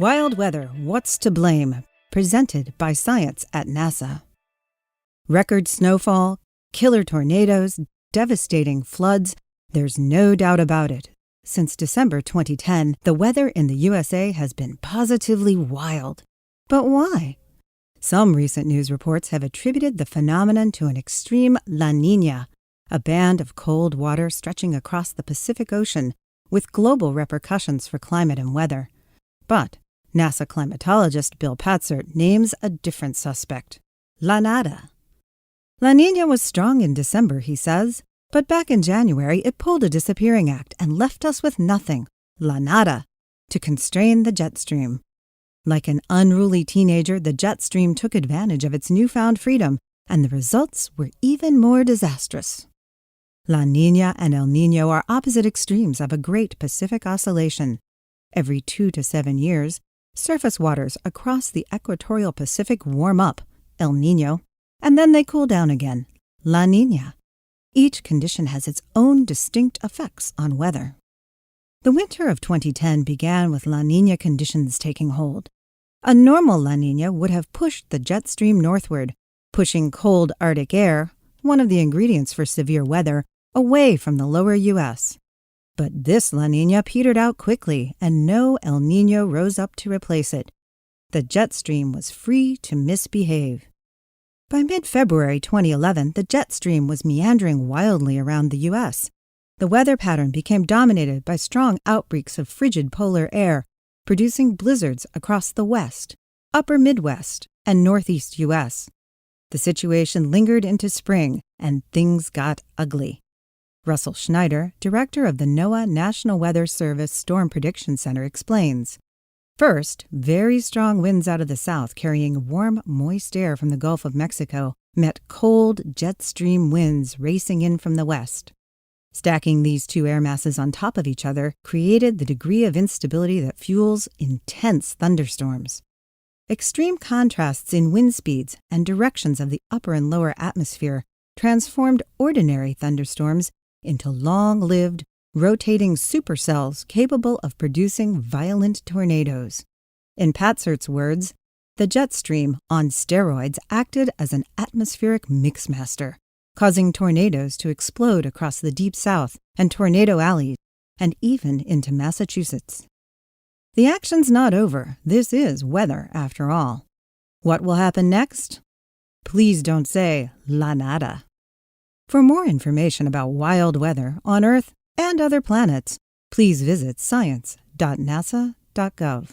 Wild Weather, What's to Blame? Presented by Science at NASA. Record snowfall, killer tornadoes, devastating floods, there's no doubt about it. Since December 2010, the weather in the USA has been positively wild. But why? Some recent news reports have attributed the phenomenon to an extreme La Niña, a band of cold water stretching across the Pacific Ocean with global repercussions for climate and weather. But NASA climatologist Bill Patzert names a different suspect, La Nada. La Niña was strong in December, he says, but back in January it pulled a disappearing act and left us with nothing, La Nada, to constrain the jet stream. Like an unruly teenager, the jet stream took advantage of its newfound freedom, and the results were even more disastrous. La Niña and El Niño are opposite extremes of a great Pacific oscillation. Every 2 to 7 years, surface waters across the equatorial Pacific warm up, El Niño, and then they cool down again, La Niña. Each condition has its own distinct effects on weather. The winter of 2010 began with La Niña conditions taking hold. A normal La Niña would have pushed the jet stream northward, pushing cold Arctic air, one of the ingredients for severe weather, away from the lower U.S. But this La Niña petered out quickly, and no El Niño rose up to replace it. The jet stream was free to misbehave. By mid-February 2011, the jet stream was meandering wildly around the U.S. The weather pattern became dominated by strong outbreaks of frigid polar air, producing blizzards across the west, upper Midwest, and northeast U.S. The situation lingered into spring, and things got ugly. Russell Schneider, director of the NOAA National Weather Service Storm Prediction Center, explains. First, very strong winds out of the south carrying warm, moist air from the Gulf of Mexico met cold jet stream winds racing in from the west. Stacking these two air masses on top of each other created the degree of instability that fuels intense thunderstorms. Extreme contrasts in wind speeds and directions of the upper and lower atmosphere transformed ordinary thunderstorms into long-lived, rotating supercells capable of producing violent tornadoes. In Patzert's words, the jet stream, on steroids, acted as an atmospheric mixmaster, causing tornadoes to explode across the Deep South and Tornado Alley, and even into Massachusetts. The action's not over. This is weather, after all. What will happen next? Please don't say La Nada. For more information about wild weather on Earth and other planets, please visit science.nasa.gov.